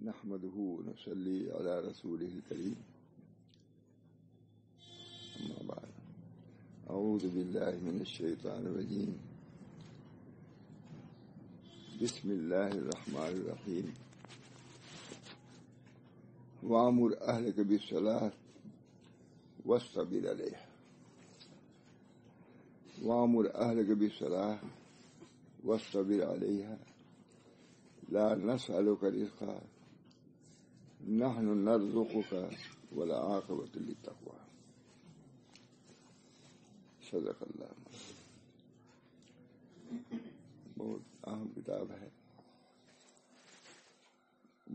نحمده ونصلي على رسوله الكريم أما بعد أعوذ بالله من الشيطان الرجيم بسم الله الرحمن الرحيم وأمر أهلك بالصلاة واصطبر عليها وأمر أهلك بالصلاة واصطبر عليها لا نسألك رزقا نحن نرزقك والعاقبة للتقوى صدق اللہ. بہت اہم کتاب ہے،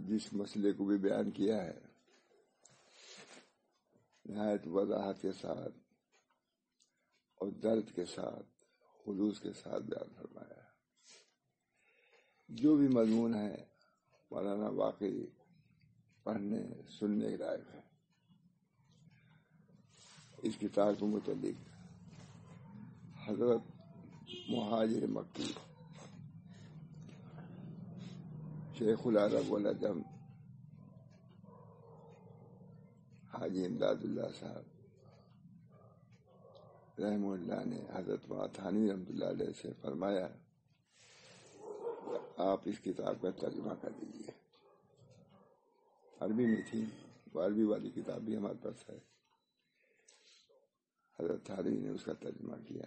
جس مسئلے کو بھی بیان کیا ہے نہایت وضاحت کے ساتھ اور درد کے ساتھ خلوص کے ساتھ بیان فرمایا ہے. جو بھی مضمون ہے مولانا واقعی پڑھنے سننے کے لائق ہے. اس کتاب کے متعلق حضرت مہاجر مکی شیخ العرب والعجم حاجی امداد اللہ صاحب رحمہ اللہ نے حضرت تھانوی رحمۃ اللہ علیہ سے فرمایا آپ اس کتاب کا ترجمہ کر دیجیے. عربی میں تھی، وہ عربی والی کتاب بھی ہمارے پاس ہے. حضرت تھانوی نے اس کا ترجمہ کیا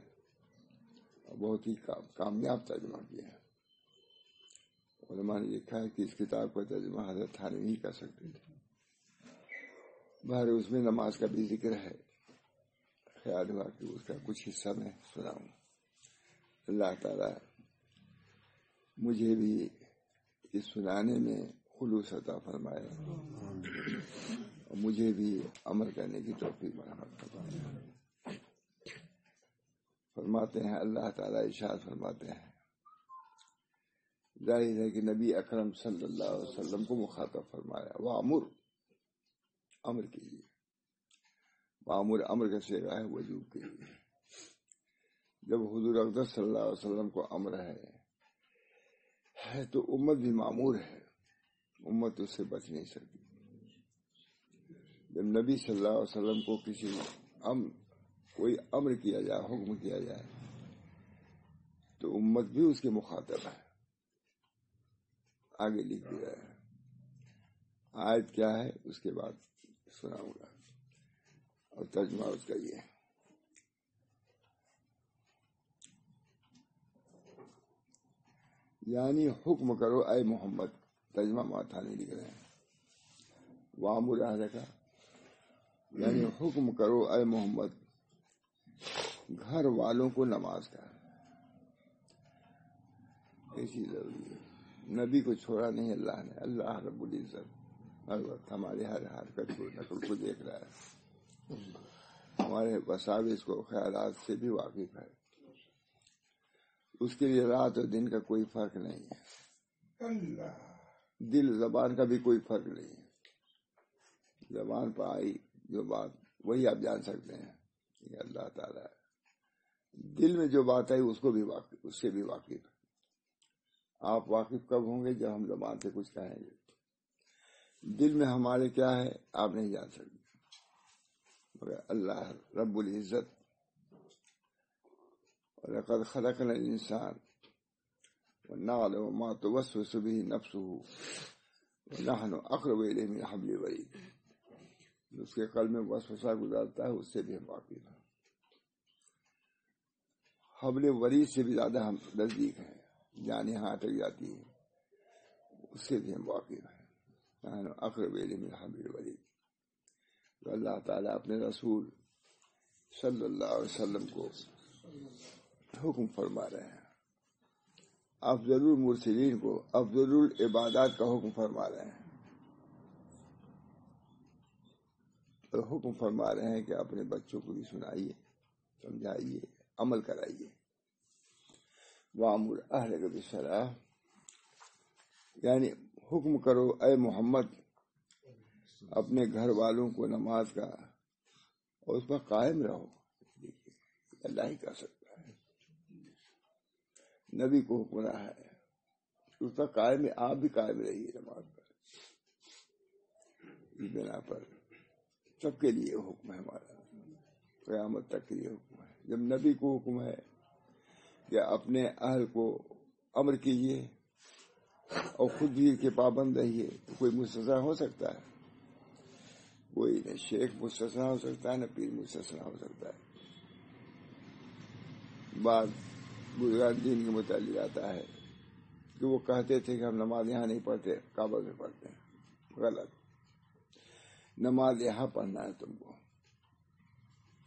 اور بہت ہی کامیاب ترجمہ کیا. علماء نے لکھا ہے کہ اس کتاب کا ترجمہ حضرت تھانوی ہی کر سکتے تھے. باہر اس میں نماز کا بھی ذکر ہے. خیال ہوا کہ اس کا کچھ حصہ میں سناؤں. اللہ تعالی مجھے بھی اس سنانے میں خلوص عطا فرمائے اور مجھے بھی عمل کرنے کی توفیق مرحمت فرمائے. فرماتے ہیں اللہ تعالیٰ ارشاد فرماتے ہیں، ظاہر ہے کہ نبی اکرم صلی اللہ علیہ وسلم کو مخاطب فرمایا وامر، امر کیجیے. وامر امر کا صیغہ ہے وجوب کے لیے. جب حضور اقدس صلی اللہ علیہ وسلم کو امر ہے تو امت بھی مامور ہے، امت اس سے بچ نہیں سکتی. جب نبی صلی اللہ علیہ وسلم کو کوئی امر کیا جائے، حکم کیا جائے، تو امت بھی اس کے مخاطب ہے. آگے لکھ دیا ہے. آیت کیا ہے اس کے بعد سناؤں گا اور ترجمہ اس کا یہ ہے. یعنی حکم کرو اے محمد، ترجمہ ماتھا نہیں لکھ رہے ہیں. وامر اہلک یعنی حکم کرو اے محمد گھر والوں کو نماز کا. ایسی ضروری ہے. نبی کو چھوڑا نہیں اللہ نے. اللہ رب العزت ہر وقت ہمارے ہر حرکت کو نقل کو دیکھ رہا ہے. ہمارے وساوس کو خیالات سے بھی واقف ہے. اس کے لیے رات اور دن کا کوئی فرق نہیں ہے. دل زبان کا بھی کوئی فرق نہیں ہے. زبان پر آئی جو بات وہی آپ جان سکتے ہیں کہ اللہ تعالیٰ ہے. دل میں جو بات آئی اس سے بھی واقف ہے. آپ واقف کب ہوں گے؟ جب ہم زبان سے کچھ کہیں گے. دل میں ہمارے کیا ہے آپ نہیں جان سکتے، مگر اللہ رب العزت وَلَقَدْ خَلَقْنَا الْإِنسَانَ وَنَعْلَمُ مَا تُوَسْوِسُ بِهِ نَفْسُهُ وَنَحْنُ أَقْرَبُ إِلَيْهِ مِنْ حَبْلِ الْوَرِيدِ. اس کے قلب میں وسوسہ گزارتا ہے اس سے بھی ہم واقف ہیں. حبل ورید سے بھی زیادہ ہم نزدیک ہیں. جان یہاں تک جاتی ہے اس سے بھی ہم واقف ہیں. نحن اقرب الیہ من حبل الورید. تو اللہ تعالیٰ اپنے رسول صلی اللہ علیہ وسلم کو حکم فرما رہے ہیں. افضل المرسلین کو افضل العبادات کا حکم فرما رہے ہیں. اور حکم فرما رہے ہیں کہ اپنے بچوں کو بھی سنائیے، سمجھائیے، عمل کرائیے. وَأَمُرْ أَهْلَكَ بِالصَّلَاةِ یعنی حکم کرو اے محمد اپنے گھر والوں کو نماز کا اور اس پر قائم رہو. اللہ ہی کر سکتا ہے. نبی کو حکم رہا ہے اس پر قائم، آپ بھی قائم رہیے نماز پر. اس بنا پر سب کے لیے حکم ہے ہمارا، قیامت تک کے لیے حکم ہے۔ جب نبی کو حکم ہے کہ اپنے اہل کو امر کیجیے اور خود بھی کے پابند رہیے، تو کوئی مستثنی ہو سکتا ہے؟ کوئی نہ شیخ مستثنی ہو سکتا ہے، نہ پیر مستثنی ہو سکتا ہے۔ بات بزرگان دین کے متعلق آتا ہے کہ وہ کہتے تھے کہ ہم نماز یہاں نہیں پڑھتے، کعبہ میں پڑھتے ہیں۔ غلط، نماز یہاں پڑھنا ہے، تم کو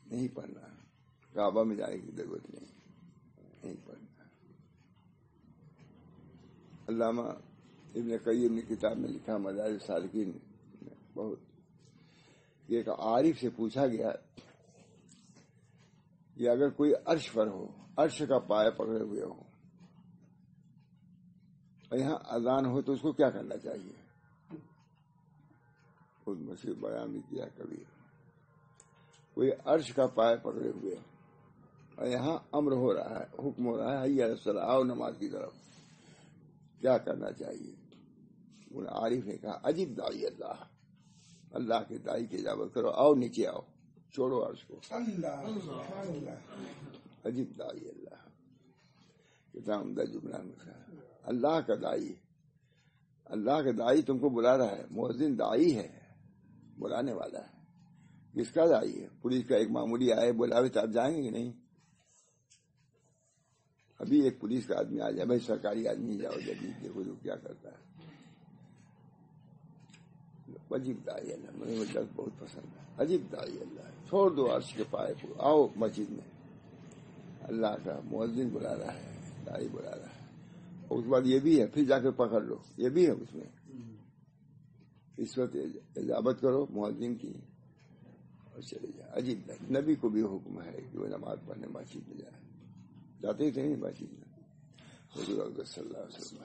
نہیں پڑھنا، کعبہ میں جانے کی ضرورت نہیں پڑھنا۔ علامہ ابن قیم نے کتاب میں لکھا مدارج السالکین میں بہت، ایک عارف سے پوچھا گیا کہ اگر کوئی عرش پر ہو، عرش کا پائے پکڑے ہوئے ہو اور یہاں اذان ہو تو اس کو کیا کرنا چاہیے؟ خود مشہور بیان بھی کیا کبھی، کوئی عرش کا پائے پکڑے ہوئے اور یہاں امر ہو رہا ہے، حکم ہو رہا ہے حی علی الصلاۃ، آؤ نماز کی طرف، کیا کرنا چاہیے؟ ان عارف نے کہا عجیب داعی اللہ، اللہ کے داعی کی اجابت کرو، آؤ نیچے آؤ، چھوڑو عرش کو۔ عجیب داعی اللہ، کتنا عمدہ جملہ ہے۔ اللہ کا داعی، اللہ کا داعی تم کو بلا رہا ہے، مؤذن داعی ہے، بلانے والا ہے۔ کس کا داعی ہے؟ پولیس کا ایک معمولی آئے بلاوے تو آپ جائیں گے کہ نہیں؟ ابھی ایک پولیس کا آدمی آ جائے، بھائی سرکاری آدمی جاؤ جبھی دیکھو جو کیا کرتا ہے۔ عجیب داعی اللہ، مجھے وہ لفظ بہت پسند ہے، عجیب داعی اللہ، چھوڑ دو عرش کے پائے کو، آؤ مسجد میں، اللہ کا مؤذن بلا رہا ہے، داعی بلا رہا ہے۔ اور اس بعد یہ بھی ہے، پھر جا کے پکڑ لو، یہ بھی ہے اس میں، اس وقت اجابت کرو مؤذن کی اور چلے جائے۔ عجیب داعی، نبی کو بھی حکم ہے کہ وہ نماز پڑھنے مسجد میں جائے، جاتے ہی تھے نہیں مسجد میں، حضور اکبر صلی اللہ علیہ وسلم۔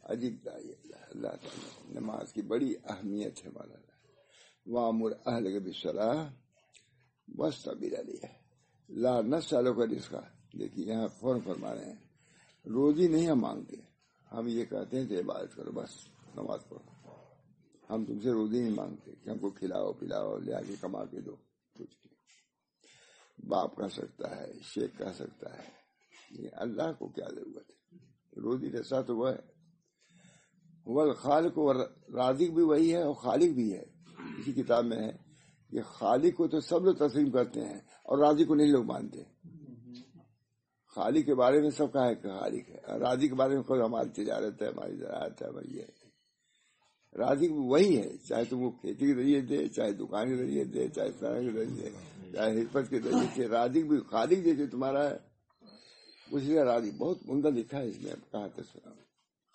عجیب داعی اللہ، اللہ تعالیٰ نماز کی بڑی اہمیت ہے مولانا۔ وَأَمُرْ أَهْلَكَ بِالصَّلَاةِ وَاصْطَبِرْ عَلَيْهَا لَا نَسْأَلُكَ رِزْقًا۔ دیکھیے یہاں فوراً فرما رہے ہیں روزی نہیں ہم مانگتے، ہم یہ کہتے ہیں کہ عبادت کرو، بس نماز پڑھو، ہم تم سے روزی نہیں مانگتے کہ ہم کو کھلاؤ پلاؤ، لے آ کے کما کے دو، کچھ نہیں۔ باپ کہہ سکتا ہے، شیخ کہہ سکتا ہے، اللہ کو کیا ضرورت ہے؟ روزی رسا تو وہ ہے، وہ خالق و رازق بھی وہی ہے اور خالق بھی ہے۔ اسی کتاب میں ہے کہ خالق کو تو سب لوگ تسلیم کرتے ہیں اور رازق کو نہیں لوگ مانتے۔ خالق کے بارے میں سب کہا ہے کہ خالق ہے، رازق کے بارے میں کوئی ہماری تجارت ہے، ہماری زراعت ہے، ہماری ہے۔ رازق وہی ہے، چاہے تم کو کھیتی کے ذریعے دے، چاہے دکان کے ذریعے دے، چاہے سڑک کے ذریعے دے، چاہے حرفت کے ذریعے سے، رازق بھی خالق جیسے تمہارا ہے اسی کا رازق۔ بہت عمدہ لکھا ہے اس میں، کہا تھا سنا،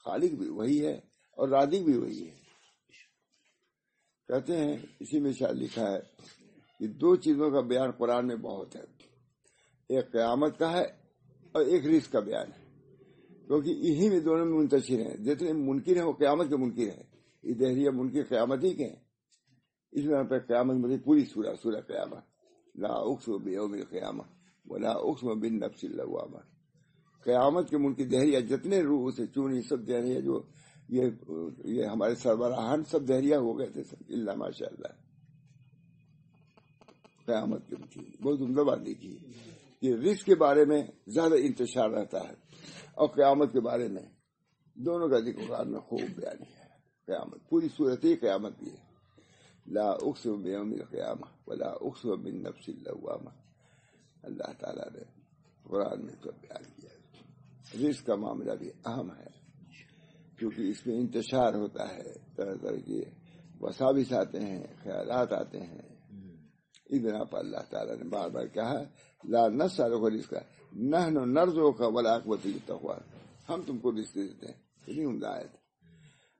خالق بھی وہی ہے اور رازق بھی وہی ہے۔ کہتے ہیں اسی میں شاید لکھا ہے کہ دو چیزوں کا بیان قرآن میں بہت ہے، ایک قیامت کا ہے اور ایک رزق کا بیان ہے، کیونکہ انہی میں دونوں میں منتشر ہیں۔ جتنے منکر ہیں وہ قیامت کے منکر ہیں، یہ دہریہ منکر قیامت ہی کے ہیں۔ اس میں پہ قیامت مطلب پوری سورہ قیامت، لا اقسم بیوم القیامہ ولا اقسم بالنفس اللوامہ۔ قیامت کے منکر دہریہ جتنے روح سے چونی سب دہریہ، جو یہ ہمارے سربراہان سب دہریہ ہو گئے تھے سب، اللہ ماشاء اللہ۔ قیامت کے منکر بہت عمدہ بات لکھی کہ رزق کے بارے میں زیادہ انتشار رہتا ہے اور قیامت کے بارے میں دونوں کا ذکر قرآن میں خوب بیان ہے۔ قیامت پوری صورت ہی قیامت کی ہے، لا اقسم بیوم القیامہ ولا اقسم بالنفس اللوامہ۔ اللہ تعالیٰ نے قرآن میں سب بیان کیا ہے۔ رزق کا معاملہ بھی اہم ہے کیونکہ اس میں انتشار ہوتا ہے، طرح طرح کے وساوس آتے ہیں، خیالات آتے ہیں۔ اس بنا پر اللہ تعالیٰ نے بار بار کہا لا نسألک رزقا نحن نرزقک والعاقبۃ للتقویٰ، ہم تم کو رزق دیتے ہیں۔ کتنی عمدہ آیت،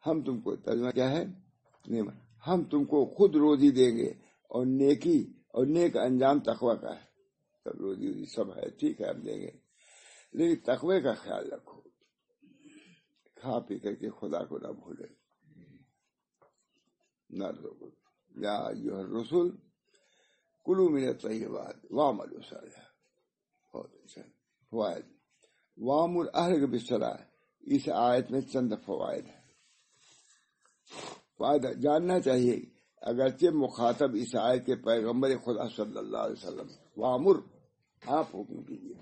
ہم تم کو، ترجمہ کیا ہے؟ ہم تم کو خود روزی دیں گے اور نیکی اور نیک انجام تقویٰ کا ہے۔ تب روزی سب ہے، ٹھیک ہے ہم دیں گے، لیکن تقوی کا خیال رکھو، کھا پی کر کے خدا کو نہ بھولے۔ یا ایھا الرسل کلوا من الطیبات واعملوا صالحا۔ بہت اچھا فوائد۔ وامر اہلک بالصلاۃ، اس آیت میں چند فوائد ہیں۔ وعدہ جاننا چاہیے اگرچہ مخاطب اس آیت کے پیغمبر خدا صلی اللہ علیہ وسلم وامر آپ حکم کیجیے.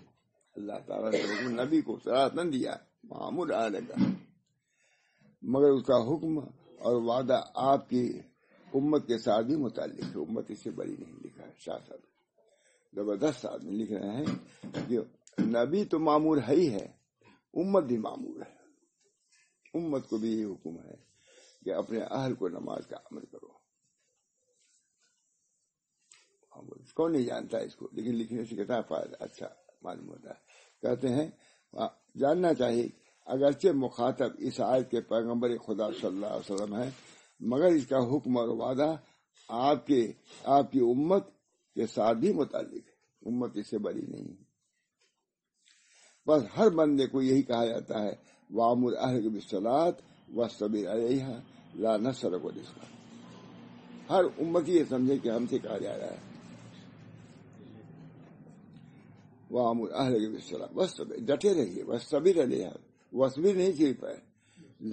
اللہ تعالیٰ نے حکم نبی کو صراحتاً دیا وامر آنے کا، مگر اس کا حکم اور وعدہ آپ کی امت کے ساتھ بھی متعلق ہے. امت اس سے بڑی نہیں لکھا ہے. شاہ صاحب زبردست آدمی لکھ رہے ہیں کہ نبی تو معمور ہے ہی ہے، امت بھی معمور ہے. امت کو بھی یہ حکم ہے کہ اپنے اہل کو نماز کا عمل کرو. کون نہیں جانتا اس کو، لیکن لکھنے سے کتنا فائدہ اچھا معلوم ہوتا ہے. کہتے ہیں جاننا چاہیے اگرچہ مخاطب اس آیت کے پیغمبر خدا صلی اللہ علیہ وسلم ہے، مگر اس کا حکم اور وعدہ آپ کی امت کے ساتھ بھی متعلق ہے. امت اس سے بڑی نہیں ہے. بس ہر بندے کو یہی کہا جاتا ہے وَأَمُرْ أَهْلَكَ بِالصَّلَاةِ وَاصْطَبِرْ عَلَيْهَا لَا نَسْأَلُكَ رِزْقًا. ہر امتی یہ سمجھے کہ ہم سے کہا جا رہا ہے وَأَمُرْ أَهْلَكَ بِالصَّلَاةِ وَاصْطَبِرْ، ڈٹے رہیے. وَاصْطَبِرْ عَلَيْهَا، وَاصْبِر نہیں صرف ہے،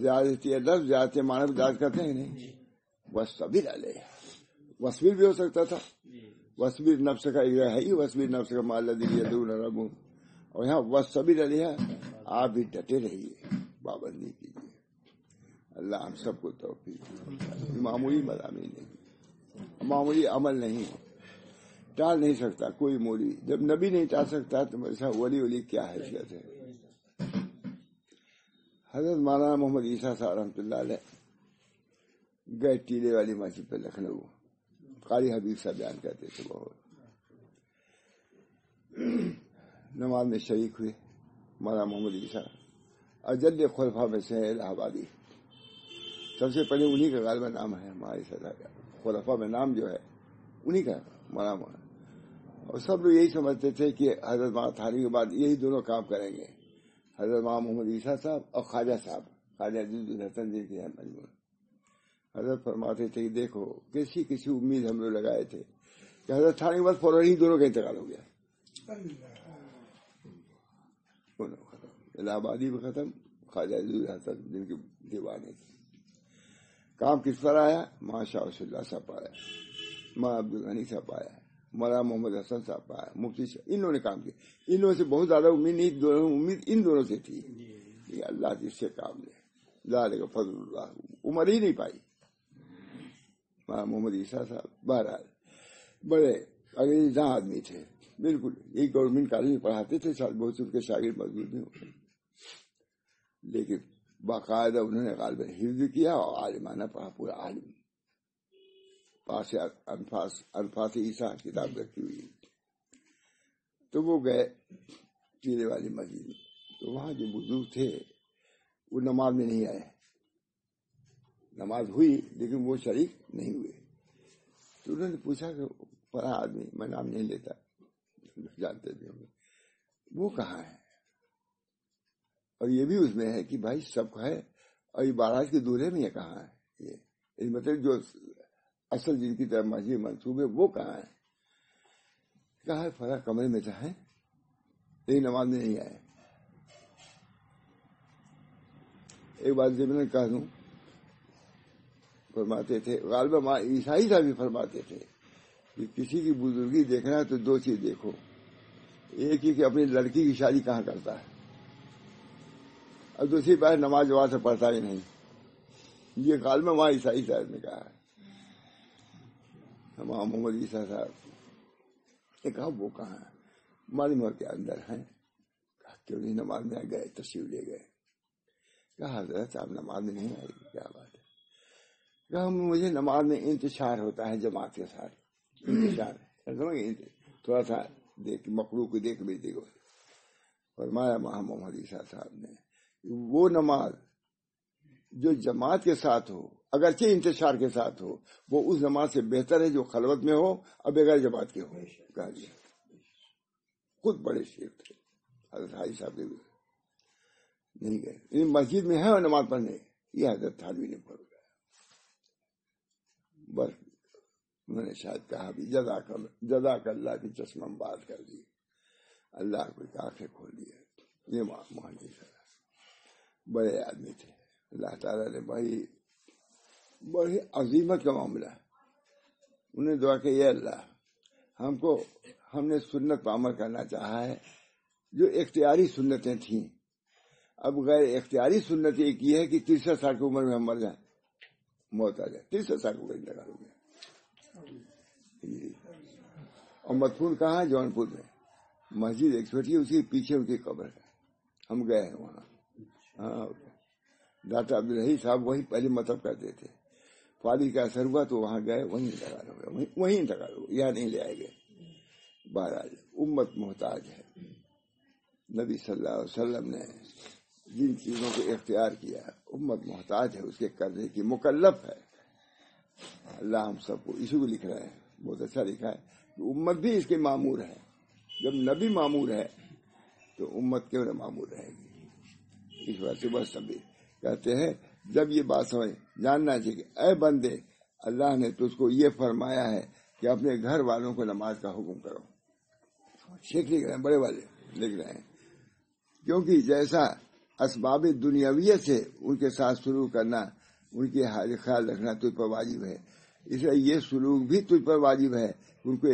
زیادتی لفظ زیادتی معنی داد کرتے ہیں نہیں. وَاصْطَبِرْ عَلَيْهَا، وَاصْبِر بھی ہو سکتا تھا. وَاصْبِر نفس کا اجرا ہے ہی، وَاصْبِر نفس کا مع الذین یدعون ربهم، اور یہاں وَاصْطَبِرْ عَلَيْهَا، آپ بھی ڈٹے رہیے، پابندی کیجیے. اللہ ہم سب کو توفیق دے. معمولی مضامین نہیں، معمولی عمل نہیں، ٹال نہیں سکتا کوئی مولوی. جب نبی نہیں ٹال سکتا تو ایسا ولی کیا حیثیت ہے. حضرت مولانا محمد عیسیٰ صاحب رحمۃ اللہ علیہ گئے ٹیلے والی مسجد پہ لکھنؤ. قاری حبیب صاحب بیان کرتے تھے. بہت نماز میں شریک ہوئے مولانا محمد عیسیٰ. اجل خلفاء میں سے الہ آبادی، سب سے پہلے انہی کا غالباً نام ہے ہمارے سدا کا. خلفاء میں نام جو ہے انہی کا مولانا. اور سب لوگ یہی سمجھتے تھے کہ حضرت مولانا تھانوی کے بعد یہی دونوں کام کریں گے، حضرت مولانا محمد عیسیٰ صاحب اور خواجہ صاحب، خواجہ عزیز الحسن جن کے مجموعہ. حضرت فرماتے تھے کہ دیکھو کسی امید ہم لوگ لگائے تھے کہ حضرت تھانوی کے بعد فوراً ہی دونوں کا انتقال ہو گیا. الہ آبادی بھی ختم، خواجہ عزیز الحسن جن کے دیوانے تھے. کام کس پر آیا؟ ماں شاہ اللہ صاحب آیا، ماں عبدالغنی صاحب آیا، مولانا محمد حسن صاحب آیا، مفتی صاحب. انہوں نے کام کیا. انہوں سے بہت زیادہ امید نہیں، امید ان دونوں سے تھی. یہ اللہ جس سے کام لے ذالک فضل اللہ. عمر ہی نہیں پائی. مولانا محمد عیسیٰ صاحب بہرحال بڑے انگریزاں آدمی تھے، بالکل یہی گورنمنٹ کالج میں پڑھاتے تھے. بہت سے ان کے شاگرد موجود نہیں ہوتے، لیکن باقاعدہ انہوں نے غالباً حفظ کیا اور عالمانہ پڑھا. پورا عالم پاس انفاس عیسیٰ کتاب رکھی ہوئی. تو وہ گئے ٹیلے والی مسجد میں. تو وہاں جو بزرگ تھے وہ نماز میں نہیں آئے. نماز ہوئی لیکن وہ شریک نہیں ہوئے. تو انہوں نے پوچھا کہ پڑھا آدمی، میں نام نہیں لیتا، جانتے بھی ہوں گے، وہ کہاں ہے؟ اور یہ بھی اس میں ہے کہ بھائی سب ہے، اور یہ بارات کے دورے میں یہ کہاں ہے؟ یہ مطلب جو اصل جن کی طرف مسجد منسوب ہے وہ کہاں ہے؟ کہا ہے فلاں کمرے میں ہے، لیکن نماز میں نہیں آئے. ایک بات ضمن کہہ دوں، فرماتے تھے غالباً عیسائی صاحب بھی فرماتے تھے کہ کسی کی بزرگی دیکھنا ہے تو دو چیز دیکھو. ایک ہی کہ اپنی لڑکی کی شادی کہاں کرتا ہے، اور دوسری بات نماز جماعت سے پڑھتا ہی نہیں. یہ غالباً وہاں عیسائی صاحب نے کہا ہے. ہمارا محمد عیسیٰ صاحب نے کہا وہ کہاں ہے؟ معلوم کے اندر ہیں. کیوں نہیں نماز میں گئے، تشریف لے گئے. کہا حضرت آپ نماز میں نہیں آئے، کیا بات ہے؟ کہا مجھے نماز میں انتشار ہوتا ہے جماعت کے ساتھ. انتشار تھوڑا سا دیکھ مخلوق کو دیکھ بھی دیکھو. فرمایا محمد عیسیٰ صاحب نے وہ نماز جو جماعت کے ساتھ ہو اگرچہ انتشار کے ساتھ ہو وہ اس نماز سے بہتر ہے جو خلوت میں ہو اور بغیر جماعت کے ہو. کہا دیا. خود بڑے شیخ تھے حضرت حاجی صاحب کے نہیں گئے، مسجد میں ہے اور نماز پڑھنے. یہ حضرت تھانوی نے پڑھ گیا. بس انہوں نے شاید کہا بھی جزاک اللہ کی چشمہ بات کر دی، اللہ کو آنکھیں کھول دی. یہ محمد بڑے آدمی تھے. اللہ تعالیٰ نے بھائی بڑی عظیمت کا معاملہ ہے. انہیں دعا کہ یہ اللہ ہم نے سنت پر عمل کرنا چاہا ہے جو اختیاری سنتیں تھیں. اب غیر اختیاری سنت یہ کی ہے کہ 63 سال کی عمر میں ہم مر جائیں، موت آ جائے. 63 سال کی عمر انتقال ہو گیا. اور مدفون کہاں ہے؟ جونپور میں. مسجد ایک چھوٹی ہے، اس کے پیچھے ان کی قبر ہے. ہم گئے ہیں وہاں. ہاں، ڈاکٹر عبدالرحیم صاحب وہی پہلے مطلب کرتے تھے. فالج کا اثر ہوا تو وہاں گئے، وہیں انتقال ہو گیا. وہیں انتقال ہو گیا، یہاں نہیں لے آئے گئے. بہرحال امت محتاج ہے. نبی صلی اللہ علیہ وسلم نے جن چیزوں کو اختیار کیا امت محتاج ہے اس کے کرنے کی، مکلف ہے. اللہ ہم سب کو اسی کو لکھ رہا ہے، بہت اچھا لکھا ہے کہ امت بھی اس کے معمور ہے. جب نبی معمور ہے تو امت کیوں نہ معمور رہے گی؟ اس وجہ سے بس نبی کہتے ہیں جب یہ بات سمجھ جاننا چاہیے کہ اے بندے اللہ نے تجھ کو یہ فرمایا ہے کہ اپنے گھر والوں کو نماز کا حکم کرو. شیخ لکھ رہے ہیں، بڑے والے لکھ رہے ہیں، کیونکہ جیسا اسباب دنیاویت سے ان کے ساتھ سلوک کرنا، ان کی حال خیال رکھنا تجھ پر واجب ہے، اس لیے یہ سلوک بھی تجھ پر واجب ہے. ان کو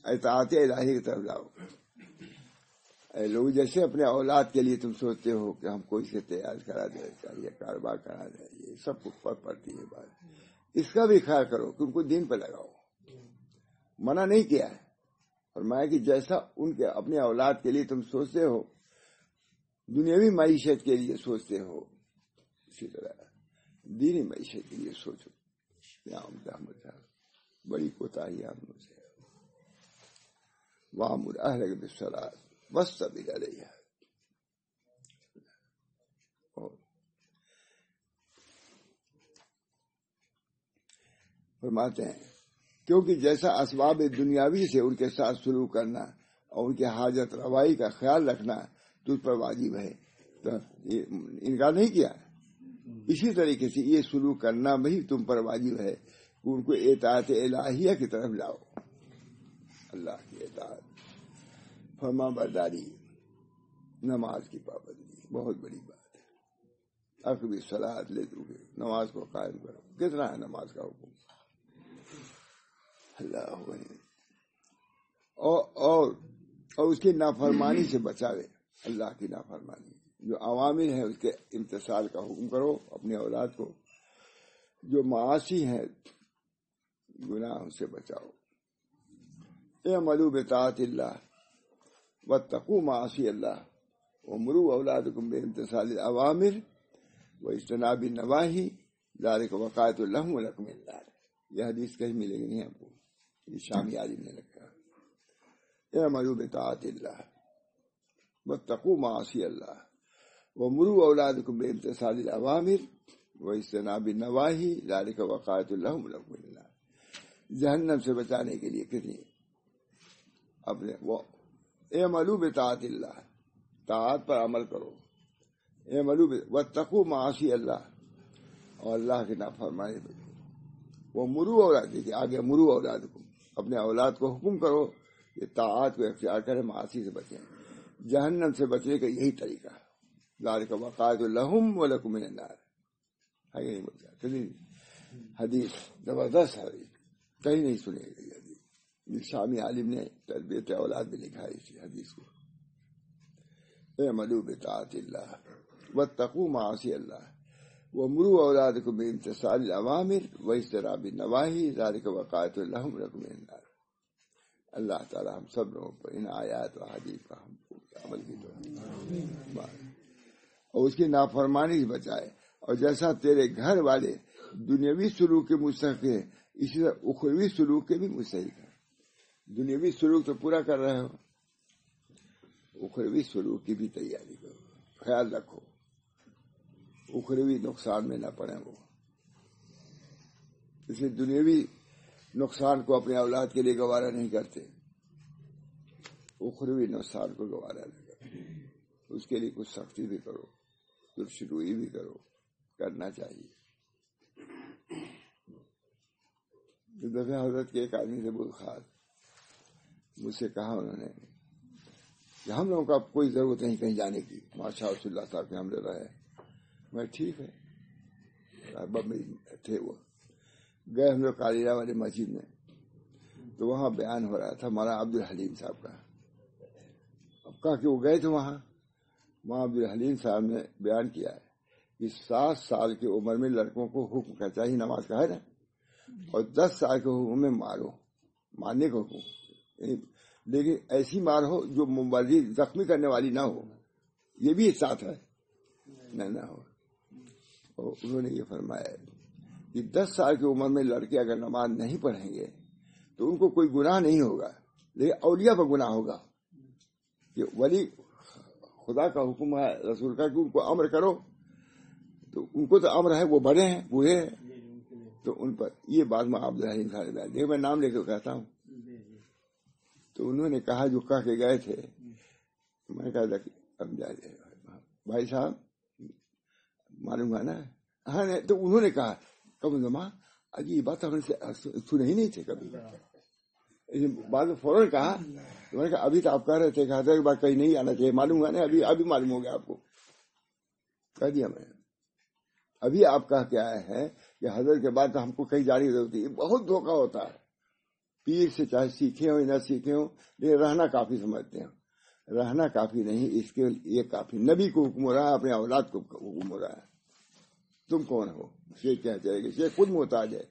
اطاعت الہی کی طرف لاؤ. لوگ جیسے اپنے اولاد کے لیے تم سوچتے ہو کہ ہم کو اسے تیار کرا دیں چاہیے، کاروبار کرا دیں، یہ سب پر پڑتی ہے بات. اس کا بھی خیال کرو کہ ان کو دین پہ لگاؤ. منع نہیں کیا ہے، فرمایا کہ جیسا ان کے اپنے اولاد کے لیے تم سوچتے ہو، دنیاوی معیشت کے لیے سوچتے ہو، اسی طرح دینی معیشت کے لیے سوچو. بڑی کوتاہی ہم سے. وَأَمُرْ أَهْلَكَ بِالصَّلَاةِ وَاصْطَبِرْ عَلَيْهَا. فرماتے ہیں کیونکہ جیسا اسباب دنیاوی سے ان کے ساتھ سلوک کرنا اور ان کے حاجت روائی کا خیال رکھنا تجھ پر واجب ہے، تو انکار نہیں کیا. اسی طریقے سے یہ سلوک کرنا بھی تم پر واجب ہے کہ ان کو اطاعت الہیہ کی طرف لاؤ. اللہ کی اطاعت، فرما برداری، نماز کی پابندی بہت بڑی بات ہے. اقم الصلاۃ لے دو گے، نماز کو قائم کرو. کتنا ہے نماز کا حکم؟ اللہ اور اس کی نافرمانی سے بچاوے. اللہ کی نافرمانی جو عوامر ہے اس کے امتثال کا حکم کرو اپنے اولاد کو. جو معاصی ہیں گناہوں سے بچاؤ. اعملوا بطاعت اللہ واتقوا معاصی اللہ وامروا اولادکم بامتثال الاوامر واجتناب النواہی ذلک وقایۃ لهم ولکم النار. یہ حدیث کہیں ملے گی نہیں ہم کو، یہ شامی عالم نے لکھا. اعملوا بطاعت اللہ واتقوا معاصی اللہ وامروا اولادکم بامتثال الاوامر واجتناب النواہی ذلک وقایۃ لهم ولکم النار. جہنم سے بچانے کے لیے کتنی اپنے وہ اعملوا بطاعت اللہ، طاعت پر عمل کرو. اعملوا واتقوا معاصی اللہ، اور اللہ کی نافرمانی بچو. وہ مرو اولاد، دیکھیے آگے مرو اولادکم، اپنے اولاد کو حکم کرو کہ طاعت کو اختیار کریں، معاصی سے بچیں. جہنم سے بچنے کا یہی طریقہ ہے. ذالک وقایۃ لہم ولکم من النار. ہے نہیں بولتا حدیث زبردست حدیث، کہیں نہیں سنے گی حدیث. شامی عالم نے تربیت اولاد میں لکھا ہے اسی حدیث کو. اعملوا بطاعت اللہ واتقوا معاصی اللہ وامروا اولادکم بامتثال الاوامر واجتناب النواہی ذلک وقایۃ لہم ولکم من النار. اللہ تعالی ہم سب لوگوں پر ان آیات و حدیث پر ہم کو عمل کی توفیق اور اس کی نافرمانی سے بچائے. اور جیسا تیرے گھر والے دنیاوی سلوک کے مستحق ہیں، اسی طرح اخروی سلوک کے بھی مستحق ہیں. دنیاوی سلوک تو پورا کر رہے ہو، اخروی سلوک کی بھی تیاری کرو، خیال رکھو اخروی نقصان میں نہ پڑے. وہ اس لیے دنیاوی نقصان کو اپنے اولاد کے لیے گوارا نہیں کرتے، اخروی نقصان کو گوارا نہیں کرتے. اس کے لیے کچھ سختی بھی کرو، کچھ روئی بھی کرو، کرنا چاہیے. دفعہ حضرت کے ایک آدمی سے بہت خاص مجھ سے کہا انہوں نے کہ ہم لوگوں کا کوئی ضرورت نہیں کہیں جانے کی، ماشاء اللہ صاحب کے ہم لے رہے. میں ٹھیک ہے، بمبئی تھے وہ گئے ہم لوگ کالیرا والی مسجد میں، تو وہاں بیان ہو رہا تھا مولانا عبدالحلیم صاحب کا. اب کہا کہ وہ گئے تھے وہاں عبدالحلیم صاحب نے بیان کیا ہے کہ 7 سال کی عمر میں لڑکوں کو حکم کا چاہیے نماز کا ہے نا، اور 10 سال کے حکم میں مارنے کا حکم، لیکن ایسی مار ہو جو مبرر زخمی کرنے والی نہ ہو، یہ بھی ساتھ ہے نہ ہو. اور انہوں نے یہ فرمایا کہ 10 سال کی عمر میں لڑکے اگر نماز نہیں پڑھیں گے تو ان کو کوئی گناہ نہیں ہوگا، لیکن اولیاء پر گناہ ہوگا. کہ ولی خدا کا حکم ہے رسول کا کہ ان کو امر کرو، تو ان کو تو امر ہے، وہ بڑے ہیں بوڑھے ہیں، تو ان پر یہ بات میں عبدالحلیم صاحب دیکھ میں نام لے کے کہتا ہوں. تو انہوں نے کہا جو کہہ کے گئے تھے، میں نے کہا اب بھائی صاحب معلوم ہے نا. ہاں تو انہوں نے کہا کب زماں اجی یہ بات ہم سے سنے ہی نہیں تھے کبھی. بعد میں فوراً کہا، میں نے کہا ابھی تو آپ کہہ رہے تھے کہ حضرت بات کہیں نہیں آنا چاہیے، معلوم ہوا نا ابھی معلوم ہو گیا آپ کو. کہہ دیا میں ابھی آپ کہہ کے آئے ہیں کہ حضرت کے بعد ہم کو کہیں جاری ضرورت ہے. بہت دھوکہ ہوتا ہے، پیر سے چاہے سیکھے ہوں نہ سیکھے ہوں، لیکن رہنا کافی سمجھتے ہیں. رہنا کافی نہیں، اس کے یہ کافی. نبی کو حکم ہو رہا ہے، اپنے اولاد کو حکم ہو رہا ہے. تم کون ہو؟ شیخ کیا چلے گا؟ شیخ خود محتاج ہے،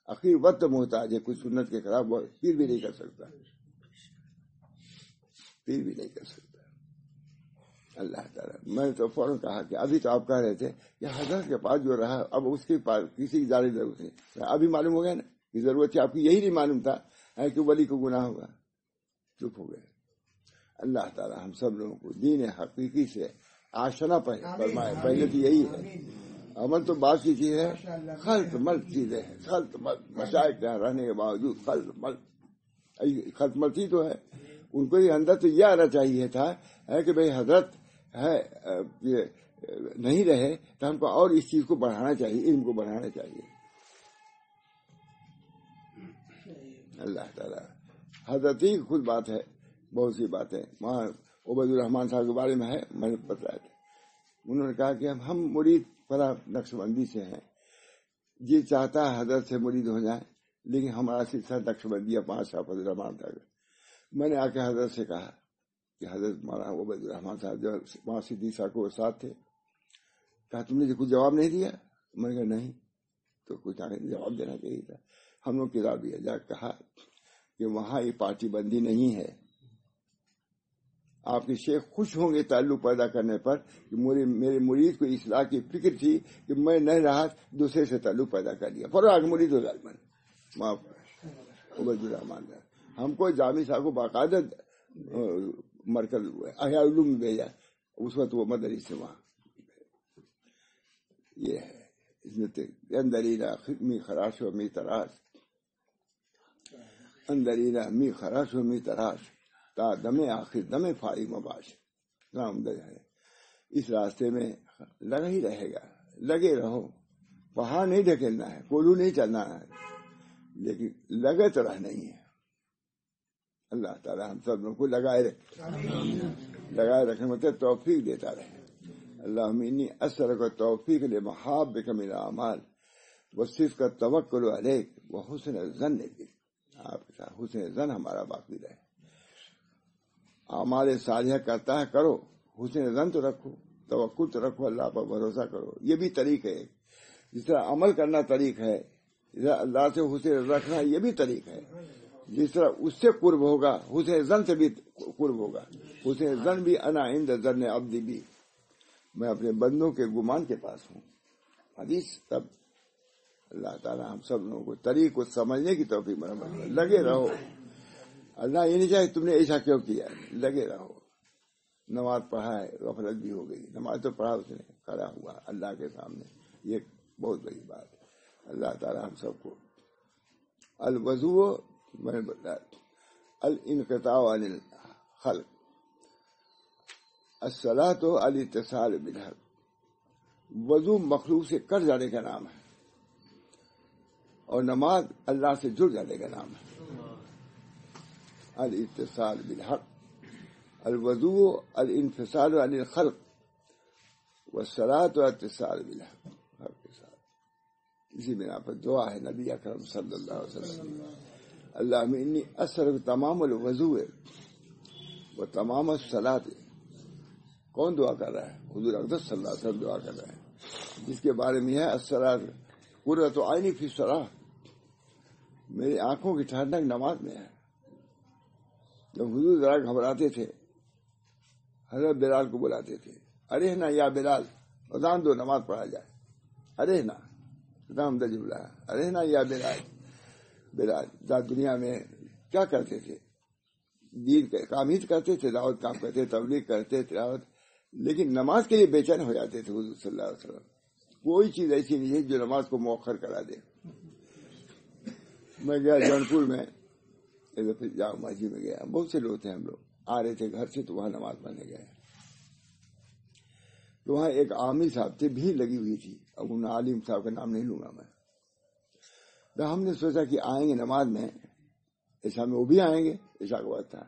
آخری وقت محتاج ہے، کچھ سنت کے خلاف پیر بھی نہیں کر سکتا، پیر بھی نہیں کر سکتا. اللہ تعالیٰ میں نے تو فوراً کہا کہ ابھی تو آپ کہہ رہے تھے کہ حضرت کے پاس جو رہا اب اس کے پاس کسی کی جاری ضرورت ہے. ابھی معلوم ہو گیا نا کہ ضرورت تھی آپ کی، یہی نہیں معلوم تھا کہ ولی کو گناہ ہوگا. چپ ہو گئے. اللہ تعالیٰ ہم سب لوگوں کو دین حقیقی سے آشنا فرمائے. پہلے تو یہی ہے، عمل تو بات کی چیز ہے، خلط ملط چیزیں ہیں، خلط ملط مشائق رہنے کے باوجود خلط ملطی تو ہے. ان کو اندر تو یہ آنا چاہیے تھا کہ بھئی حضرت ہے نہیں رہے تو ہم کو اور اس چیز کو بڑھانا چاہیے، علم کو بڑھانا چاہیے. اللہ تعالیٰ حضرت ہی خود بات ہے. بہت سی باتیں وہاں عبید الرحمان صاحب کے بارے میں ہے، میں نے بتایا تھا. انہوں نے کہا کہ ہم مرید فلاں نقش بندی سے ہیں، جی چاہتا ہے حضرت سے مرید ہو جائیں، لیکن ہمارا سلسلہ نقش بندی 5 صاحب عبید الرحمان تک. میں نے آ کے حضرت سے کہا کہ حضرت مولانا عبید الرحمان صاحب جو وہاں صدیق صاحب کو ساتھ تھے، کہا تم نے کچھ جواب نہیں دیا؟ میں نے کہا نہیں. تو کچھ جواب دینا چاہیے تھا. ہم لوگ کتاب دیا جا کہا کہ وہاں یہ پارٹی بندی نہیں ہے. آپ کے شیخ خوش ہوں گے تعلق پیدا کرنے پر کہ میرے مرید کو اصلاح کی فکر تھی کہ میں نہیں رہا دوسرے سے تعلق پیدا کر لیا، فوراً مرید ہو جائے. معاف عبید الرحمان ہم کو جامع صاحب کو باقاعدہ مرکز احیاء علوم میں بھیجا، اس وقت وہ مدری سے وہاں. یہ ہے اس میں اندرینا می خراش و می تراش، اندرینا می خراش و می تراش تا دم آخر دم فاری مباش. ہے اس راستے میں لگا ہی رہے گا، لگے رہو. پہاڑ نہیں ڈھکیلنا ہے، کولو نہیں چلنا ہے، لیکن لگے تو رہنا ہی ہے. اللہ تعالیٰ ہم سب لوگوں کو لگائے رکھنے مطلب توفیق دیتا رہے. اللہم انی اسألک التوفیق لمحابک من الاعمال والصدق التوکل علیک وحسن الظن بک. آپ کے ساتھ حسن ظن ہمارا باقی رہے. اعمال صالحہ کرتا ہے کرو، حسن ظن تو رکھو، توکل تو رکھو، اللہ پر بھروسہ کرو. یہ بھی طریق ہے. جس طرح عمل کرنا طریق ہے، جس طرح اللہ سے حسن رکھنا یہ بھی طریق ہے. جس طرح اس سے قرب ہوگا حسن ظن سے بھی قرب ہوگا. حسن ظن بھی انا عند ظن عبدی بھی، میں اپنے بندوں کے گمان کے پاس ہوں. حدیث تب اللہ تعالیٰ ہم سب لوگوں کو طریق کو سمجھنے کی توفیق مرحمت. لگے رہو. اللہ یہ نہیں چاہے تم نے ایسا کیوں کیا، لگے رہو. نماز پڑھا ہے، غفلت بھی ہو گئی، نماز تو پڑھا اس نے، کھڑا ہوا اللہ کے سامنے، یہ بہت بڑی بات ہے. اللہ تعالیٰ ہم سب کو الوضو میں نے بتایا، الانقطاع عن الخلق، الصلاۃ الاتصال بالحق. وضو مخلوق سے کٹ جانے کا نام ہے، اور نماز اللہ سے جڑ جانے کا نام ہے. الاتصال بالحق، الوضو الانفصال عن الخلق، والصلاۃ الاتصال بالحق. حق کے ساتھ اسی بنا پر دعا ہے نبی اکرم صلی اللہ علیہ وسلم، اللہم انی اسألک تمام الوضو و تمام الصلاۃ. کون دعا کر رہا ہے؟ حضور اقدس صلی اللہ علیہ وسلم دعا کر رہے ہیں، جس کے بارے میں ہے الصلاۃ قرۃ عینی فی الصلاۃ، میری آنکھوں کی ٹھنڈک نماز میں ہے. جب حضور ذرا گھبراتے تھے حضرت بلال کو بلاتے تھے، ارے نا یا بلال اذان دو نماز پڑھا جائے. ارے نا رام دج بلایا، ارے نا یا بلال. بلال دنیا میں کیا کرتے تھے؟ دین کام ہی کرتے تھے، دعوت کام کرتے، تبلیغ کرتے، تلاوت، لیکن نماز کے لیے بے چین ہو جاتے تھے. حضور صلی اللہ علیہ وسلم کوئی چیز ایسی نہیں ہے جو نماز کو مؤخر کرا دے. میں گیا جونپور میں، جامع مسجد میں گیا، بہت سے لوگ تھے، ہم لوگ آ رہے تھے گھر سے تو وہاں نماز پڑھنے گئے. تو وہاں ایک عامی صاحب تھے، بھیڑ لگی ہوئی تھی. اب ان عالم صاحب کا نام نہیں لوں گا میں. تو ہم نے سوچا کہ آئیں گے نماز میں، عشاء میں وہ بھی آئیں گے، عشاء کا وقت تھا،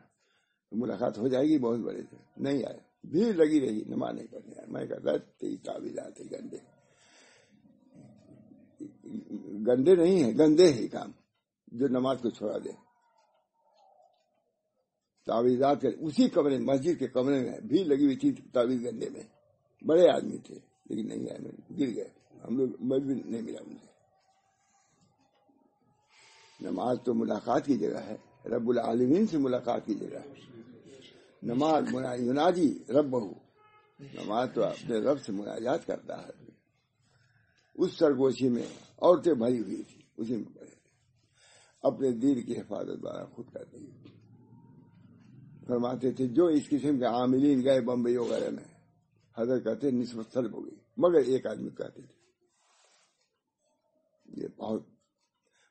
ملاقات ہو جائے گی. بہت بڑے تھے، نہیں آئے، بھیڑ لگی رہی، نماز نہیں پڑھنے آئے. میں کہتا تعویلات گندے گندے نہیں ہیں، گندے ہیں کام جو نماز کو چھوڑا دے. تعویذات اسی کمرے، مسجد کے کمرے میں بھیڑ لگی ہوئی تھی، تعویذ گندے میں. بڑے آدمی تھے لیکن نہیں آئے، گر گئے. ہم لوگ میں بھی نہیں ملا ان سے. نماز تو ملاقات کی جگہ ہے، رب العالمین سے ملاقات کی جگہ ہے. نماز یناجی ربہ، نماز تو اپنے رب سے مناجات کرتا ہے. اس سرگوشی میں عورتیں بھری ہوئی تھی، اسی میں پڑے تھے. اپنے دین کی حفاظت بارہ خود کرتے ہیں. فرماتے تھے جو اس قسم کے عاملین گئے بمبئی وغیرہ میں، حضرت کہتے نسبت سلب ہو گئی. مگر ایک آدمی کہتے تھے یہ بہت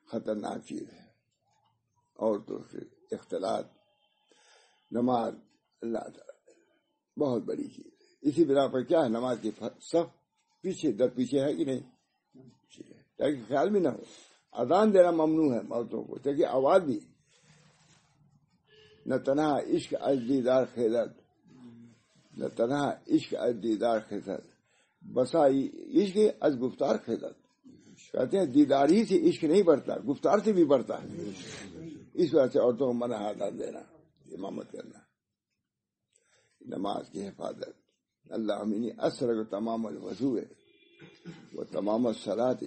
خطرناک چیز ہے، عورتوں سے اختلاط. نماز اللہ تعالیٰ بہت بڑی چیز ہے. اسی بنا پر کیا ہے، نماز کی صف پیچھے در پیچھے ہے کہ نہیں، تاکہ خیال بھی نہ ہو. اذان دینا ممنوع ہے عورتوں کو، تاکہ آواز بھی نہ تنہا عشق از دیدار خیزد، نہ تنہا عشق از دیدار خیزد، بسا عشق از گفتار خیزد. کہتے ہیں دیدار ہی سے عشق نہیں بڑھتا، گفتار سے بھی بڑھتا ہے. اس وجہ سے عورتوں کو منع آزاد دینا، امامت کرنا، نماز کی حفاظت. اللہ امینی اثر تمام الوضو وہ تمام الصلاۃ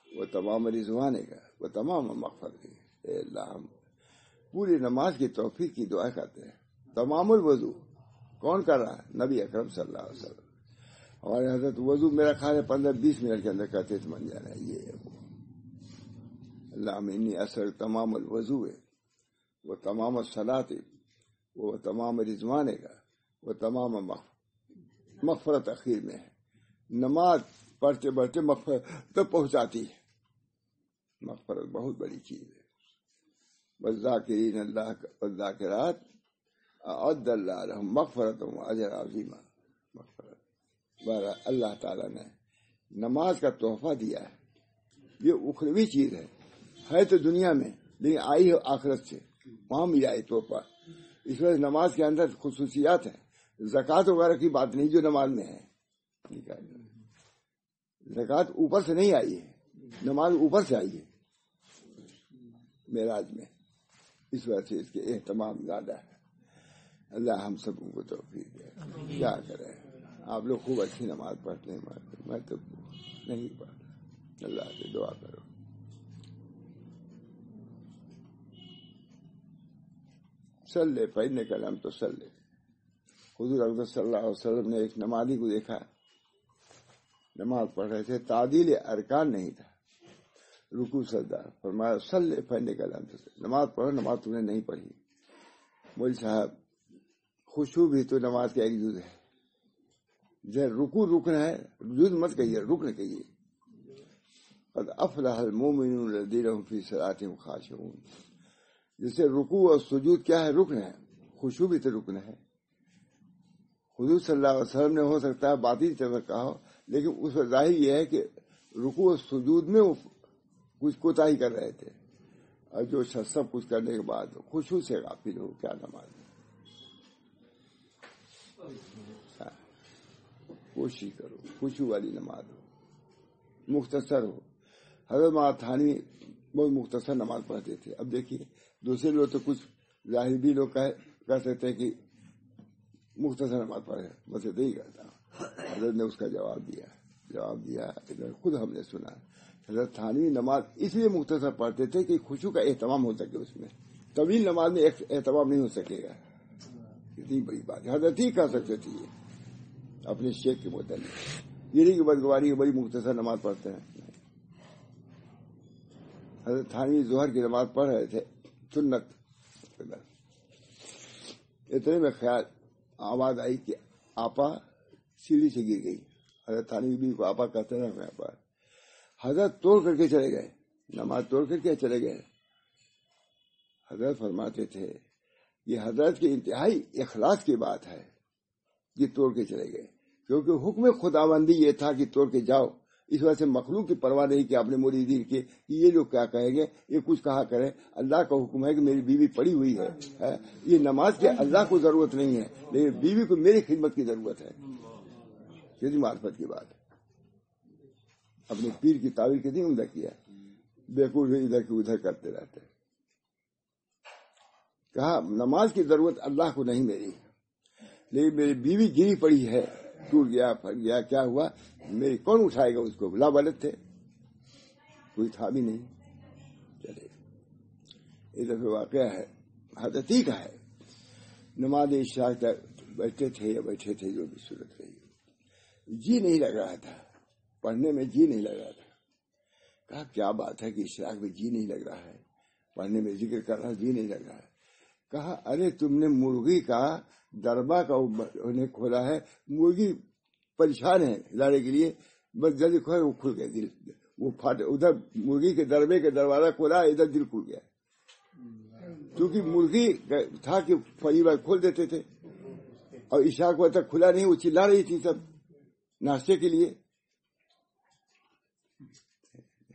وہ تمام رضوانے کا وہ تمام مغفرت. اے اللہ ہم پوری نماز کی توفیق کی دعا کرتے ہیں. تمام الوضو کون کر رہا ہے؟ نبی اکرم صلی اللہ علیہ وسلم. ہمارے حضرت وضو میرا خیال ہے 15-20 منٹ کے اندر کرتے تھے، من جانا ہے یہ وہ. اللہ انی اثر تمام الوضو وہ تمام الصلاۃ وہ تمام رضوانے کا وہ تمام مغفرت اخیر میں ہے. نماز پڑھتے پڑھتے مغفرت تک پہنچاتی ہے. مغفرت بہت بڑی چیز ہے. والذاکرین اللہ والذاکرات اعد اللہ لهم مغفرت و اجر عظیمہ. مغفرت اللہ تعالیٰ نے نماز کا تحفہ دیا ہے. یہ اخروی چیز ہے تو دنیا میں، لیکن آئی ہے آخرت سے، وہاں مل جائے تحفہ. اس وجہ نماز کے اندر خصوصیات ہیں. زکوٰۃ وغیرہ کی بات نہیں جو نماز میں ہے. زکوٰۃ اوپر سے نہیں آئی ہے، نماز اوپر سے آئی ہے معراج میں. اس وجہ سے اس کے اہتمام زیادہ ہے. اللہ ہم سب کو توفیق دے. کیا کریں، آپ لوگ خوب اچھی نماز پڑھتے ہیں، میں تو نہیں پڑھتا. اللہ سے دعا کرو. صلی پڑھنے کا نام تو صلی. حضور اقدس صلی اللہ علیہ وسلم نے ایک نمازی کو دیکھا، نماز پڑھ رہے تھے، تعدیل ارکان نہیں تھا، رکوع سجدہ. فرمایا صلی پڑھنے کا نام تو صلی، نماز پڑھو. نماز تم نے نہیں پڑھی. مول صاحب خشوع بھی تو نماز کا ایک جز ہے. رکوع رکن ہے، جز مت کہیے، رکن کہیے. قد افلح المؤمنون الذین هم فی صلاتهم خاشعون. جیسے رکوع اور سجود کیا ہے، رکن ہے، خشوع بھی تو رکن ہے. حضور صلی اللہ علیہ وسلم نے ہو سکتا ہے باطنی طور کہا ہو، لیکن اس کا ظاہر یہ ہے کہ رکوع اور سجود میں وہ کچھ کوتاہی کر رہے تھے. اور جو سب کچھ کرنے کے بعد خشوع سے غافل ہو، کیا نماز ہے. کوشش کرو خشوع والی نماز ہو، مختصر ہو. حضرت مولانا تھانوی بہت مختصر نماز پڑھتے تھے. اب دیکھیے دوسرے لوگ تو کچھ ظاہر بھی لوگ کہہ سکتے ہیں کہ مختصر نماز پڑھے، بس اتنا ہی کہتا ہوں. حضرت نے اس کا جواب دیا ادھر خود ہم نے سنا. حضرت تھانوی نماز اس لیے مختصر پڑھتے تھے کہ خشوع کا اہتمام ہو سکے. اس میں طویل نماز میں اہتمام نہیں ہو سکے گا. اتنی بڑی بات ہے، حضرت ہی کہہ سکتے تھے یہ اپنے شیخ کے متعلق. یہ نہیں کہ بدگواری بڑی مختصر نماز پڑھتے ہیں. حضرت تھانوی ظہر کی نماز پڑھ رہے تھے سنت. اتنے میں خیال آواز آئی کہ آپا سیڑھی سے گر گئی. حضرت تھانوی بھی کو آپا کہتے رہے میں پر. حضرت توڑ کر کے چلے گئے، نماز توڑ کر کے چلے گئے. حضرت فرماتے تھے یہ حضرت کے انتہائی اخلاص کی بات ہے، یہ توڑ کے چلے گئے، کیونکہ حکم خداوندی یہ تھا کہ توڑ کے جاؤ. اس وجہ سے مخلوق کی پرواہ نہیں کہ اپنے مریدین کے یہ لوگ کیا کہیں گے، یہ کچھ کہا کریں. اللہ کا حکم ہے کہ میری بیوی پڑی ہوئی ہے، یہ نماز کے اللہ کو ضرورت نہیں ہے، لیکن بیوی کو میری خدمت کی ضرورت ہے. کتنی معرفت کی بات ہے. اپنے پیر کی تعبیر کتنی عمدہ کیا. بیوقوف ادھر کی ادھر کرتے رہتے. کہا نماز کی ضرورت اللہ کو نہیں میری، لیکن میری بیوی گری پڑی ہے، ٹوٹ گیا پھٹ گیا کیا ہوا، میری کون اٹھائے گا اس کو. لا بلد تھے، کوئی تھا بھی نہیں. چلے یہ دفعہ واقعہ ہے حضرت ہی کا ہے. نماز عشاء تک بیٹھے تھے یا بیٹھے تھے، جو بھی صورت رہی، جی نہیں لگ رہا تھا پڑھنے میں، جی نہیں لگ رہا تھا. کہا کیا بات ہے کہ اشراق میں جی نہیں لگ رہا ہے، پڑھنے میں ذکر کر رہا جی نہیں لگ رہا ہے. کہا ارے تم نے مرغی کا دربہ کا انہیں کھولا ہے، مرغی پریشان ہے لانے کے لیے، بس جلدی کھولا وہ کھل گیا دل، وہ پھٹ ادھر مرغی کے دربے کے دروازہ کھولا ادھر دل کھل گیا. کیونکہ مرغی تھا کہ فری بار کھول دیتے تھے اور عشاء کو تک کھلا نہیں، وہ چلا رہی تھی سب ناشتے کے لیے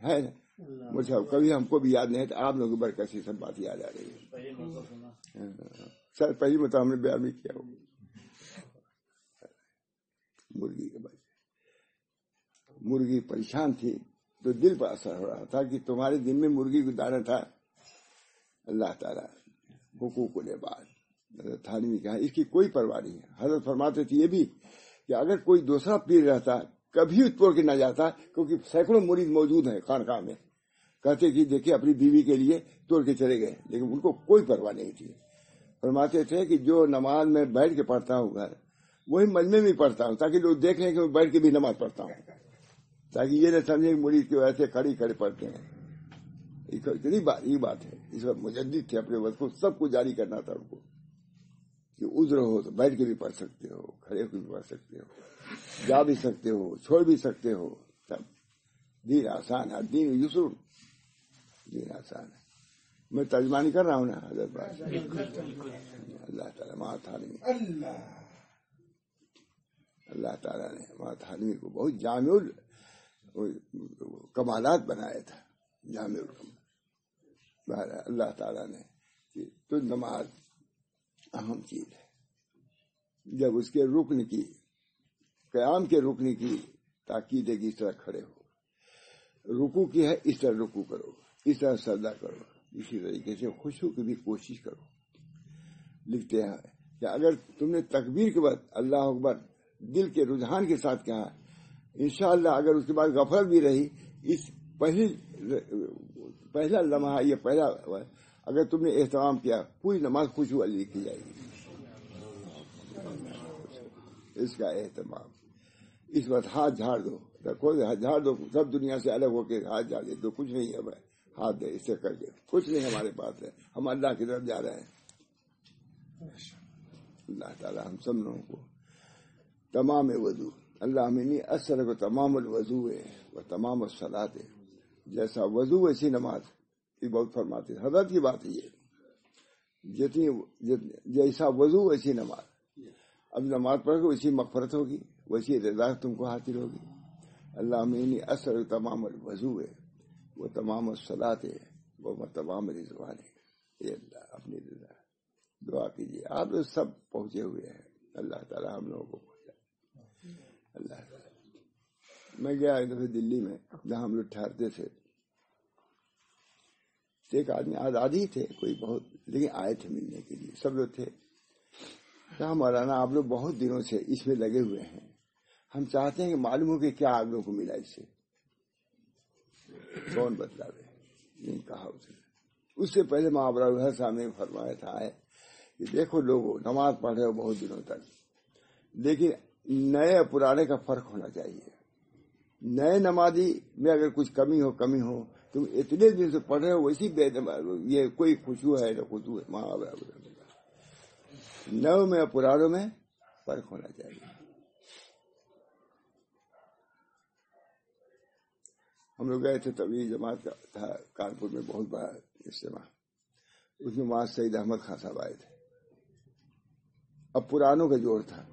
ہے نا. مجھے کبھی ہم کو بھی یاد نہیں ہے تو آپ لوگوں کی برکت سے سب بات یاد آ رہی ہے. سر پہلی مرتبہ ہم نے بیان بھی کیا وہ مرغی کے بارے. مرغی پریشان تھی تو دل پر اثر ہو رہا تھا کہ تمہارے دن میں مرغی کو دانا تھا. اللہ تعالیٰ حقوق العباد. حضرت تھانوی کہا اس کی کوئی پرواہ نہیں ہے. حضرت فرماتے تھے یہ بھی کہ اگر کوئی دوسرا پیر رہتا کبھی توڑ کے نہ جاتا، کیونکہ سینکڑوں مرید موجود ہیں خانقاہ میں، کہتے کہ دیکھیں اپنی بیوی کے لیے توڑ کے چلے گئے، لیکن ان کو کوئی پرواہ نہیں تھی. فرماتے تھے کہ جو نماز میں بیٹھ کے پڑھتا ہوں گھر، وہی مجمع میں پڑھتا ہوں تاکہ لوگ دیکھ لیں کہ میں بیٹھ کے بھی نماز پڑھتا ہوں، تاکہ یہ نہ سمجھے کہ مرید کی وجہ سے کھڑی کھڑے پڑھتے ہیں. کتنی یہ بات ہے. اس وقت مجدد تھے، اپنے وقت کو سب کو جاری کرنا تھا ان کو کہ عذر ہو تو بیٹھ کے بھی پڑھ سکتے ہو، کھڑے ہو کے بھی پڑھ سکتے ہو، جا بھی سکتے ہو، چھوڑ بھی سکتے ہو. سب دین آسان ہے، دین یسر، دین آسان ہے. میں ترجمانی کر رہا ہوں نا حضرت بات. اللہ تعالیٰ ماں تھانوی، اللہ تعالیٰ نے ماں تھانوی کو بہت جامع کمالات بنایا تھا. جامع اللہ تعالیٰ نے کہ تو نماز اہم چیز ہے. جب اس کے رکن کی، قیام کے رکن کی تاکید ہے کہ اس طرح کھڑے ہو، رکوع کی ہے اس طرح رکوع کرو، اس طرح سجدہ کرو، اسی طریقے سے خشوع کی بھی کوشش کرو. لکھتے ہیں کہ اگر تم نے تکبیر کے بعد اللہ اکبر دل کے رجحان کے ساتھ کہا، انشاءاللہ اگر اس کے بعد غفلت بھی رہی، اس پہلا لمحہ یہ پہلا اگر تم نے اہتمام کیا، پوری نماز خشوع والی لکھی جائے گی. اس کا اہتمام. اس وقت ہاتھ جھاڑ دو، رکھو ہاتھ جھاڑ دو، سب دنیا سے الگ ہو کے ہاتھ جھاڑ دے. تو کچھ نہیں ہے بھائی، ہاتھ دے اس سے کر کے کچھ نہیں ہمارے پاس ہے، ہم اللہ کی طرف جا رہے ہیں. اللہ تعالیٰ ہم سب لوگوں کو تمام وضو، اللہ منی اثر کو تمام الوضو ہے وہ تمام الصلاۃ ہے. جیسا وضو ویسی نماز، یہ بہت فرماتے ہیں حضرت کی بات ہے. یہ جتنی جیسا وضو ویسی نماز. اب نماز پڑھ کے ویسی مغفرت ہوگی، ویسی رضا تم کو حاصل ہوگی. اللہ منی اثر تمام الوضو ہے وہ تمام الصلاۃ ہے وہ تمام رضوان ہے. یہ اللہ اپنی رضا. دعا کیجیے آپ لوگ سب پہنچے ہوئے ہیں، اللہ تعالیٰ ہم لوگوں کو پہنچا. اللہ تعالیٰ. میں گیا ایک دفعہ دلی میں جہاں ہم لوگ ٹھہرتے تھے، ایک آدمی آزادی تھے کوئی بہت، لیکن آئے تھے ملنے کے لیے، سب لوگ تھے. کہا مولانا آپ لوگ بہت دنوں سے اس میں لگے ہوئے ہیں، ہم چاہتے ہیں کہ معلوم ہو کہ کیا آپ لوگوں کو ملا اس سے. کون بدلا رہے نہیں کہا اس سے پہلے محاورہ صاحب نے فرمایا تھا کہ دیکھو لوگوں نماز پڑھ رہے ہو بہت دنوں تک، لیکن نئے اور پرانے کا فرق ہونا چاہیے. نئے نمازی میں اگر کچھ کمی ہو تم اتنے دن سے پڑھ رہے ہو ویسی یہ کوئی خوشبو ہے نہ خوشبو ہے. محاورہ نو میں اور پرانوں میں فرق ہونا چاہیے. ہم لوگ گئے تھے تبلیغ جماعت کا تھا کانپور میں بہت بڑا اجتماع، اس میں وہاں سید احمد خان صاحب آئے تھے. اب پرانوں کا جوڑ تھا،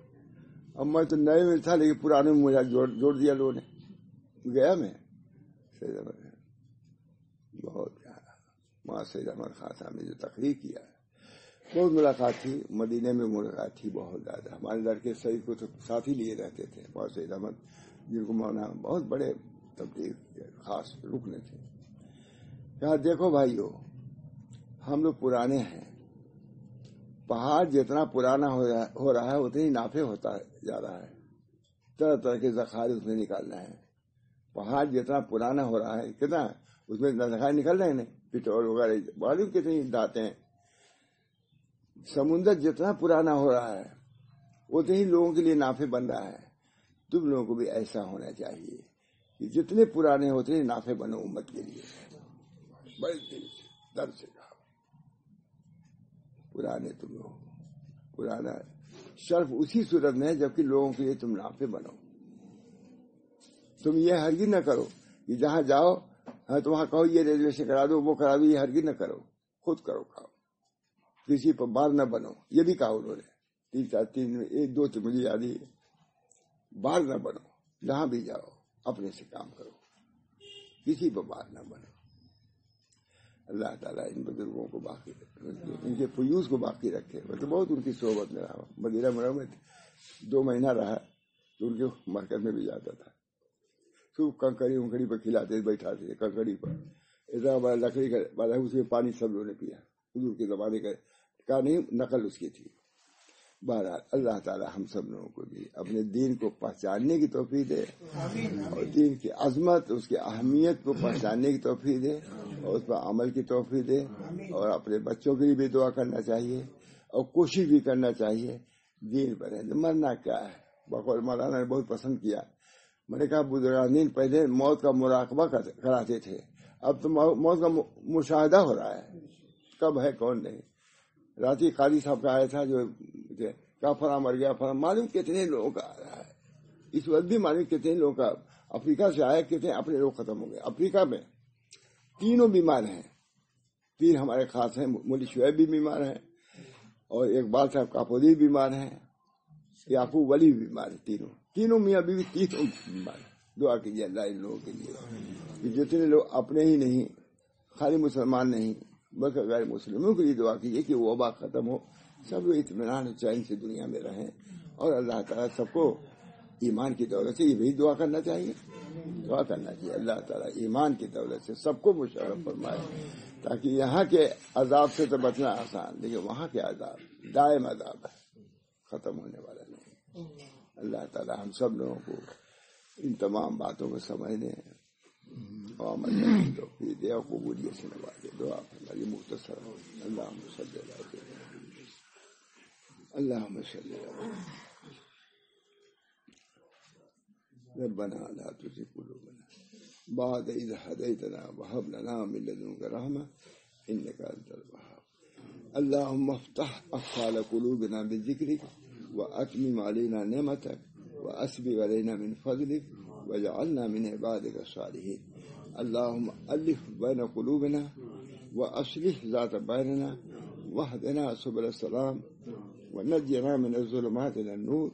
اب میں تو نئے میں تھا لیکن پرانے میں مجھے جوڑ دیا لوگوں نے. گیا میں سید احمد بہت وہاں سید احمد خان صاحب نے جو تقریر کیا بہت ملاقات تھی. مدینے میں ملاقات تھی بہت زیادہ. ہمارے لڑکے سعید کو تو ساتھ ہی لیے رہتے تھے. وہاں سید احمد جن کو مولانا بہت بڑے تبلیغ خاص رکن تھے. کہا دیکھو بھائیو ہم لوگ پرانے ہیں، پہاڑ جتنا پرانا ہو رہا ہے اتنی نافع ہوتا جا رہا ہے. طرح طرح کے ذخائر اس میں نکالنا ہے. پہاڑ جتنا پرانا ہو رہا ہے کتنا اس میں ذخائر نکل رہے ہیں، پٹرول وغیرہ معلوم کتنی داتے ہیں. سمندر جتنا پرانا ہو رہا ہے اتنے ہی لوگوں کے لیے نافع بن رہا ہے. تم لوگوں کو بھی ایسا ہونا چاہیے کہ جتنے پرانے ہوتے ہیں نافع بنو امت کے لیے. بڑے دل سے درد سے کہا پرانے تم لوگ، پرانا شرف اسی صورت میں ہے جبکہ لوگوں کے لیے تم نافع بنو. تم یہ ہرگز نہ کرو کہ جہاں جاؤ تو وہاں کہو یہ ریزرویشن کرا دو وہ کرا دو، یہ ہرگز نہ کرو. خود کرو کھاؤ، کسی پر بار نہ بنو. یہ بھی کہا انہوں نے تین ایک دو تو مجھے یاد ہی ہے. بار نہ بنو، جہاں بھی جاؤ اپنے سے کام کرو، کسی پر بار نہ بنو. اللہ تعالیٰ ان بزرگوں کو باقی رکھے، ان کے فیوز کو باقی رکھے. میں تو بہت ان کی صحبت میں رہا. مدینہ منورہ میں 2 مہینہ رہا تو ان کے مرکز میں بھی جاتا تھا. صبح کنکڑی پر کھلاتے بیٹھاتے تھے، کنکڑی پر اتنا بڑا لکڑی کا والا اس میں پانی سب لوگوں نے پیا. حضور کے زمانے کا نہیں نقل اس کی تھی. بہرحال اللہ تعالی ہم سب لوگوں کو بھی اپنے دین کو پہچاننے کی توفیق دے اور دین کی عظمت اس کی اہمیت کو پہچاننے کی توفیق دے اور اس پر عمل کی توفیق دے. اور اپنے بچوں کے لیے بھی دعا کرنا چاہیے اور کوشش بھی کرنا چاہیے دین پر. مرنا کیا ہے، بقول مولانا نے بہت پسند کیا. میں نے کہا بزرگان پہلے موت کا مراقبہ کراتے تھے، اب تو موت کا مشاہدہ ہو رہا ہے. کب ہے کون نہیں. راتی قاضی صاحب کا آیا تھا جو کیا فلاں مر گیا فلاں، معلوم کتنے لوگوں کا آ رہا ہے. اس وقت بھی معلوم کتنے لوگوں کا افریقہ سے آیا، کتنے اپنے لوگ ختم ہو گئے. افریقہ میں 3 بیمار ہیں، 3 ہمارے خاص ہیں. مولی شعیب بھی بیمار ہیں اور اقبال صاحب کاپودی بیمار ہیں، یعقوب ولی بھی بیمار ہیں. تینوں میاں بیوی 3 بیمار ہیں. دعا کیجیے اللہ ان لوگوں کے لیے کہ جتنے لوگ اپنے ہی نہیں، خالی مسلمان نہیں بلکہ غیر مسلموں کے لیے دعا کیجیے کہ وبا ختم ہو، سب لوگ اطمینان و چین سے دنیا میں رہیں. اور اللہ تعالیٰ سب کو ایمان کی دولت سے یہ بھی دعا کرنا چاہیے، دعا کرنا چاہیے اللہ تعالیٰ ایمان کی دولت سے سب کو مشرف فرمائے، تاکہ یہاں کے عذاب سے تو بچنا آسان، لیکن وہاں کے عذاب دائم عذاب ہے، ختم ہونے والا نہیں. اللہ تعالیٰ ہم سب لوگوں کو ان تمام باتوں کو سمجھنے اور عمل کرنے کی توفیق دے اور قبولیت سے نوازے. دعا فرمائیے مختصر ہو. اللہم صلی اللہ علیہ وسلم، اللہم صلی اللہ علیہ وسلم. ربنا لا تزغ قلوبنا بعد إذ هديتنا وهب لنا من لدنك رحمة إنك أنت الوهاب. اللهم افتح أقفال قلوبنا بذكرك وأتمم علينا نعمتك وأسبغ علينا من فضلك واجعلنا من عبادك الصالحين. اللهم ألف بين قلوبنا وأصلح ذات بيننا واهدنا سبل السلام ونجنا من الظلمات إلى النور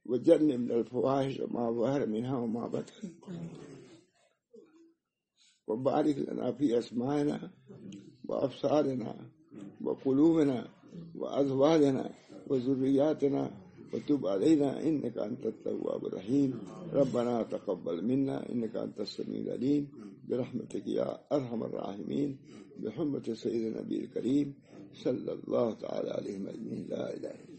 وجنبنا الفواحش ما ظهر منها وما بطن وبارك لنا في أسماعنا وأبصارنا وقلوبنا وأزواجنا وذرياتنا وتب علينا إنك أنت التواب الرحيم. ربنا تقبل منا إنك أنت السميع العليم برحمتک یا ارحم الراحمین بحرمت سید نبی کریم صلی اللہ تعالی علیہ وسلم. لا الہ الا